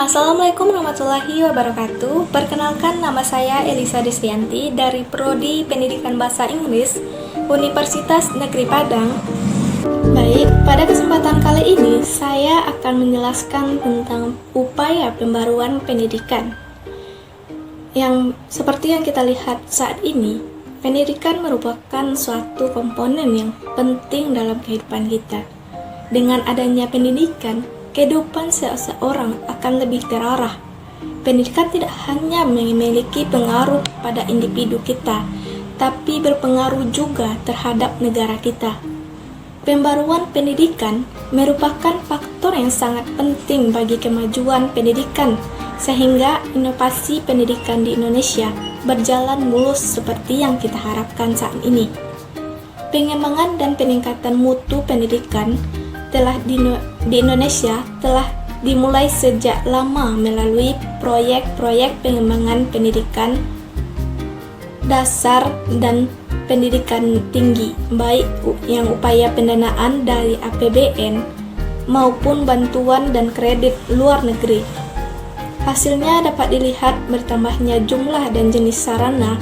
Assalamualaikum warahmatullahi wabarakatuh. Perkenalkan, nama saya Elisa Desvianti dari Prodi Pendidikan Bahasa Inggris Universitas Negeri Padang. Baik, pada kesempatan kali ini saya akan menjelaskan tentang upaya pembaruan pendidikan. Yang seperti yang kita lihat saat ini, pendidikan merupakan suatu komponen yang penting dalam kehidupan kita. Dengan adanya pendidikan, kehidupan seseorang akan lebih terarah. Pendidikan tidak hanya memiliki pengaruh pada individu kita, tapi berpengaruh juga terhadap negara kita. Pembaruan pendidikan merupakan faktor yang sangat penting bagi kemajuan pendidikan, sehingga inovasi pendidikan di Indonesia berjalan mulus seperti yang kita harapkan saat ini. Pengembangan dan peningkatan mutu pendidikan di Indonesia telah dimulai sejak lama melalui proyek-proyek pengembangan pendidikan dasar dan pendidikan tinggi, baik yang upaya pendanaan dari APBN maupun bantuan dan kredit luar negeri. Hasilnya dapat dilihat bertambahnya jumlah dan jenis sarana,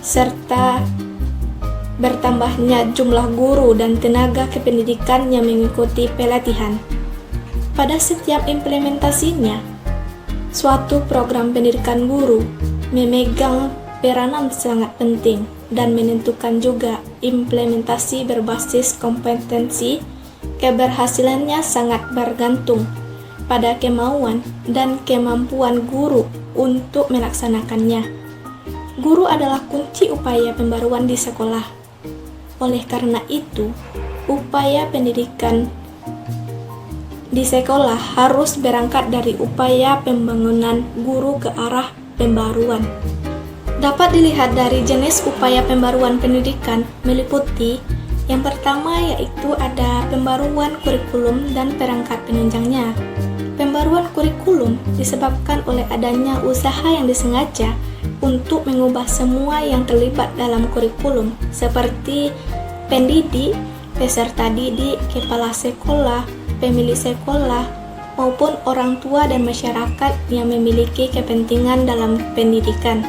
serta bertambahnya jumlah guru dan tenaga kependidikan yang mengikuti pelatihan. Pada setiap implementasinya, suatu program pendidikan guru memegang peranan sangat penting dan menentukan juga implementasi berbasis kompetensi. Keberhasilannya sangat bergantung pada kemauan dan kemampuan guru untuk melaksanakannya. Guru adalah kunci upaya pembaruan di sekolah. Oleh karena itu, upaya pendidikan di sekolah harus berangkat dari upaya pembangunan guru ke arah pembaruan. Dapat dilihat dari jenis upaya pembaruan pendidikan meliputi yang pertama, yaitu ada pembaruan kurikulum dan perangkat penunjangnya. Pembaruan kurikulum disebabkan oleh adanya usaha yang disengaja untuk mengubah semua yang terlibat dalam kurikulum, seperti pendidik, peserta didik, kepala sekolah, pemilik sekolah, maupun orang tua dan masyarakat yang memiliki kepentingan dalam pendidikan.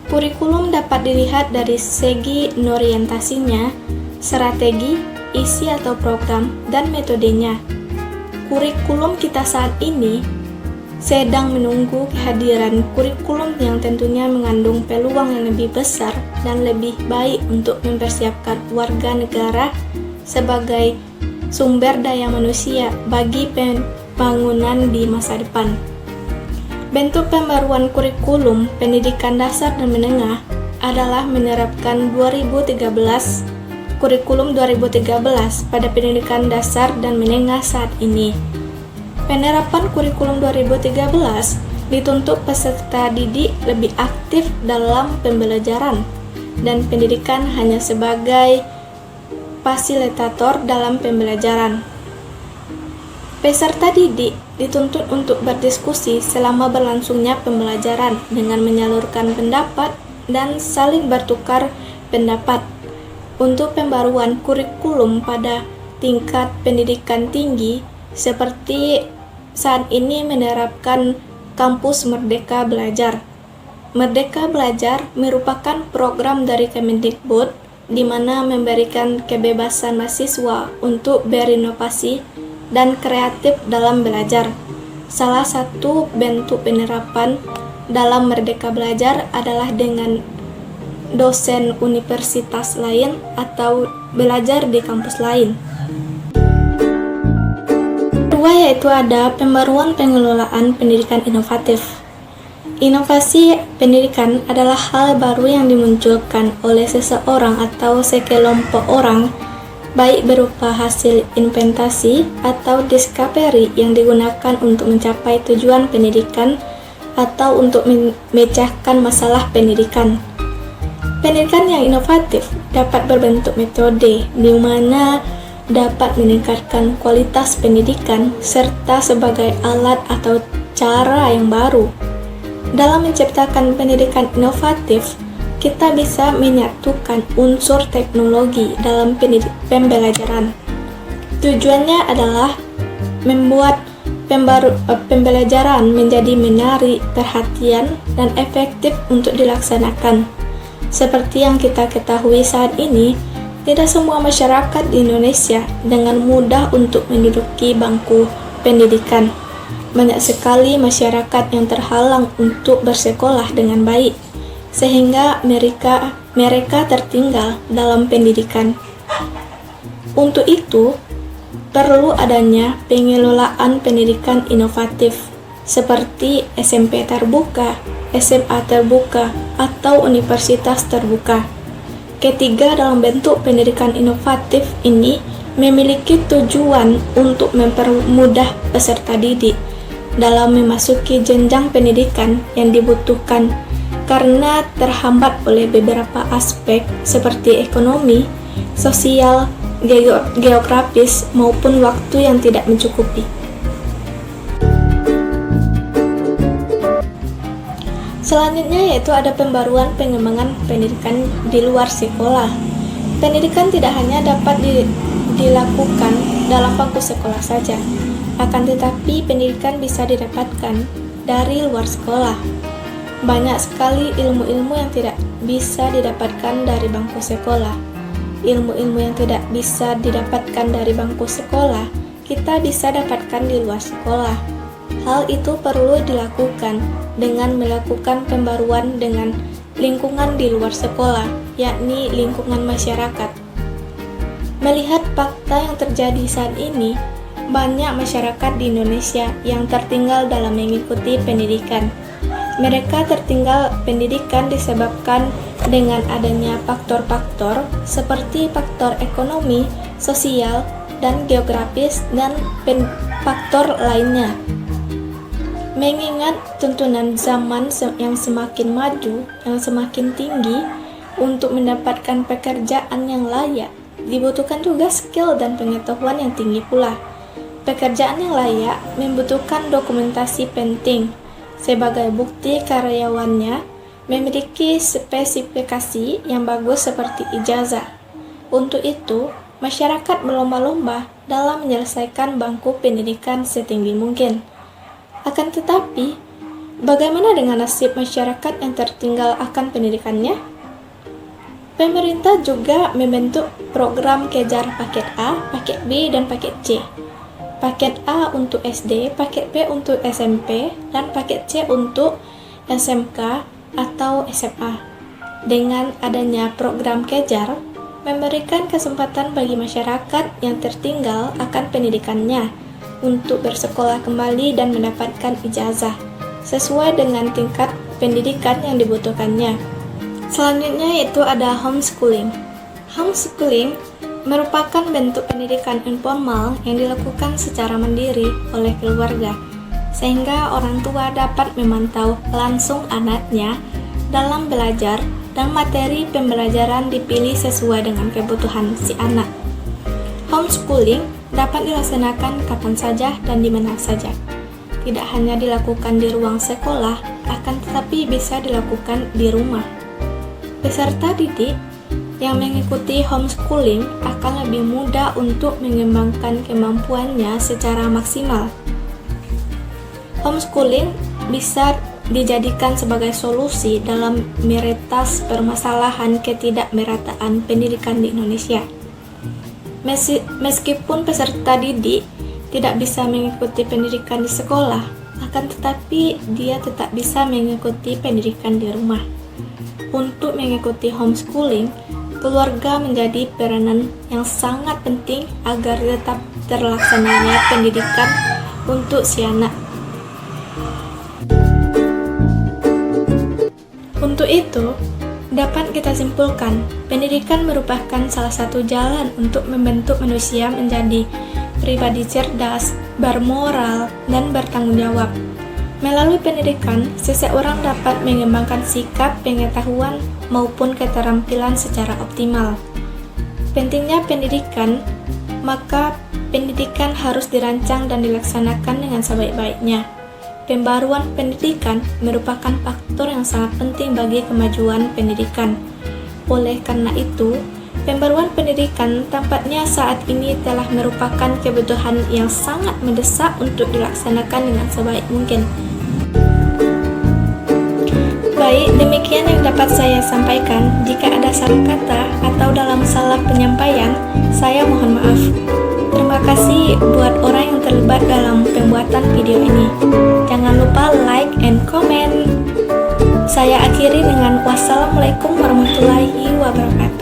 Kurikulum dapat dilihat dari segi orientasinya, strategi, isi atau program, dan metodenya. Kurikulum kita saat ini sedang menunggu kehadiran kurikulum yang tentunya mengandung peluang yang lebih besar dan lebih baik untuk mempersiapkan warga negara sebagai sumber daya manusia bagi pembangunan di masa depan. Bentuk pembaruan kurikulum pendidikan dasar dan menengah adalah menerapkan kurikulum 2013 pada pendidikan dasar dan menengah saat ini. Penerapan kurikulum 2013 dituntut peserta didik lebih aktif dalam pembelajaran dan pendidikan hanya sebagai fasilitator dalam pembelajaran. Peserta didik dituntut untuk berdiskusi selama berlangsungnya pembelajaran dengan menyalurkan pendapat dan saling bertukar pendapat. Untuk pembaruan kurikulum pada tingkat pendidikan tinggi, seperti saat ini menerapkan kampus Merdeka Belajar. Merdeka Belajar merupakan program dari Kemendikbud di mana memberikan kebebasan mahasiswa untuk berinovasi dan kreatif dalam belajar. Salah satu bentuk penerapan dalam Merdeka Belajar adalah dengan dosen universitas lain atau belajar di kampus lain. Kedua, yaitu ada pembaruan pengelolaan pendidikan inovatif. Inovasi pendidikan adalah hal baru yang dimunculkan oleh seseorang atau sekelompok orang, baik berupa hasil inventasi atau discovery yang digunakan untuk mencapai tujuan pendidikan atau untuk memecahkan masalah pendidikan. Pendidikan yang inovatif dapat berbentuk metode di mana dapat meningkatkan kualitas pendidikan serta sebagai alat atau cara yang baru. Dalam menciptakan pendidikan inovatif, kita bisa menyatukan unsur teknologi dalam pembelajaran. Tujuannya adalah membuat pembelajaran menjadi menarik perhatian dan efektif untuk dilaksanakan. Seperti yang kita ketahui saat ini, tidak semua masyarakat di Indonesia dengan mudah untuk menduduki bangku pendidikan. Banyak sekali masyarakat yang terhalang untuk bersekolah dengan baik, sehingga mereka tertinggal dalam pendidikan. Untuk itu, perlu adanya pengelolaan pendidikan inovatif seperti SMP terbuka, SMA terbuka, atau universitas terbuka. Ketiga dalam bentuk pendidikan inovatif ini memiliki tujuan untuk mempermudah peserta didik dalam memasuki jenjang pendidikan yang dibutuhkan karena terhambat oleh beberapa aspek seperti ekonomi, sosial, geografis maupun waktu yang tidak mencukupi. Selanjutnya yaitu ada pembaruan pengembangan pendidikan di luar sekolah. Pendidikan tidak hanya dapat dilakukan dalam bangku sekolah saja, akan tetapi pendidikan bisa didapatkan dari luar sekolah. Banyak sekali ilmu-ilmu yang tidak bisa didapatkan dari bangku sekolah. Ilmu-ilmu yang tidak bisa didapatkan dari bangku sekolah, kita bisa dapatkan di luar sekolah. Hal itu perlu dilakukan dengan melakukan pembaruan dengan lingkungan di luar sekolah, yakni lingkungan masyarakat. Melihat fakta yang terjadi saat ini, banyak masyarakat di Indonesia yang tertinggal dalam mengikuti pendidikan. Mereka tertinggal pendidikan disebabkan dengan adanya faktor-faktor seperti faktor ekonomi, sosial, dan geografis, dan faktor lainnya. Mengingat tuntunan zaman yang semakin maju, yang semakin tinggi, untuk mendapatkan pekerjaan yang layak, dibutuhkan juga skill dan pengetahuan yang tinggi pula. Pekerjaan yang layak membutuhkan dokumentasi penting, sebagai bukti karyawannya memiliki spesifikasi yang bagus seperti ijazah. Untuk itu, masyarakat berlomba-lomba dalam menyelesaikan bangku pendidikan setinggi mungkin. Akan tetapi, bagaimana dengan nasib masyarakat yang tertinggal akan pendidikannya? Pemerintah juga membentuk program kejar paket A, paket B, dan paket C. Paket A untuk SD, paket B untuk SMP, dan paket C untuk SMK atau SMA. Dengan adanya program kejar, memberikan kesempatan bagi masyarakat yang tertinggal akan pendidikannya untuk bersekolah kembali dan mendapatkan ijazah sesuai dengan tingkat pendidikan yang dibutuhkannya. Selanjutnya yaitu ada homeschooling. Homeschooling merupakan bentuk pendidikan informal yang dilakukan secara mandiri oleh keluarga, sehingga orang tua dapat memantau langsung anaknya dalam belajar dan materi pembelajaran dipilih sesuai dengan kebutuhan si anak. Homeschooling dapat dilaksanakan kapan saja dan di mana saja. Tidak hanya dilakukan di ruang sekolah, akan tetapi bisa dilakukan di rumah. Peserta didik yang mengikuti homeschooling akan lebih mudah untuk mengembangkan kemampuannya secara maksimal. Homeschooling bisa dijadikan sebagai solusi dalam meretas permasalahan ketidakmerataan pendidikan di Indonesia. Meskipun peserta didik tidak bisa mengikuti pendidikan di sekolah, akan tetapi dia tetap bisa mengikuti pendidikan di rumah. Untuk mengikuti homeschooling, keluarga menjadi peranan yang sangat penting agar tetap terlaksananya pendidikan untuk si anak. Untuk itu, dapat kita simpulkan, pendidikan merupakan salah satu jalan untuk membentuk manusia menjadi pribadi cerdas, bermoral, dan bertanggung jawab. Melalui pendidikan, seseorang dapat mengembangkan sikap, pengetahuan, maupun keterampilan secara optimal. Pentingnya pendidikan, maka pendidikan harus dirancang dan dilaksanakan dengan sebaik-baiknya. Pembaruan pendidikan merupakan faktor yang sangat penting bagi kemajuan pendidikan. Oleh karena itu, Pembaruan pendidikan tampaknya saat ini telah merupakan kebutuhan yang sangat mendesak untuk dilaksanakan dengan sebaik mungkin. Baik, demikian yang dapat saya sampaikan. Jika ada salah kata atau dalam salah penyampaian, saya mohon maaf. Terima kasih buat orang yang terlibat dalam pembuatan video ini. Jangan lupa like and comment. Saya akhiri dengan wassalamualaikum warahmatullahi wabarakatuh.